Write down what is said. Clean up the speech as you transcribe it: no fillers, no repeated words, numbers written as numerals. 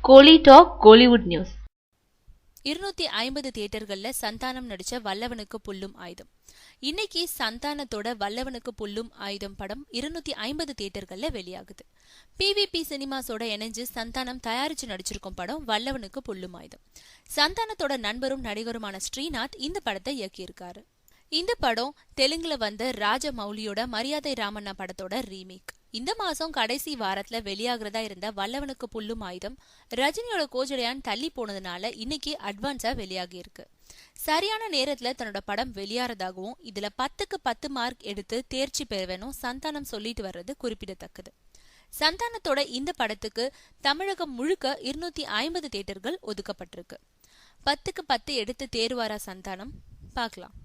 கோலி talk Kollywood news. 250 தியேட்டர்கள்ல Santhanam நடிச்ச வல்லவனுக்கு புல்லும் ஆயுதம். இன்னைக்கு சந்தானத்தோட வல்லவனுக்கு புல்லும் ஆயுதம் படம் 250 தியேட்டர்கள்ல வெளியாகுது. PVP சினிமாஸோட இணைஞ்சு சந்தானம் தயாரிச்சு நடிச்சிருக்கும் படம் வல்லவனுக்கு புல்லும் ஆயுதம். சந்தானத்தோட நண்பரும் நடிகருமான ஸ்ரீநாத் இந்த படத்தை இயக்கியிருக்காரு. இந்த படம் தெலுங்குல வந்த ராஜமௌலியோட மரியாதை ராமண்ணா படத்தோட ரீமேக். இந்த மாசம் கடைசி வாரத்துல வெளியாகிறதா இருந்த வல்லவனுக்கு புல்லும் ஆயுதம் ரஜினியோட கோஜடையான் தள்ளி போனதுனால இன்னைக்கு அட்வான்ஸா வெளியாகி இருக்கு. சரியான நேரத்துல தன்னோட படம் வெளியாறதாகவும் இதுல 10க்கு 10 மார்க் எடுத்து தேர்ச்சி பெறுவேனும் சந்தானம் சொல்லிட்டு வர்றது குறிப்பிடத்தக்கது. சந்தானத்தோட இந்த படத்துக்கு தமிழகம் முழுக்க 250 தியேட்டர்கள் ஒதுக்கப்பட்டிருக்கு. 10க்கு 10 எடுத்து தேர்வாரா சந்தானம்? பார்க்கலாம்.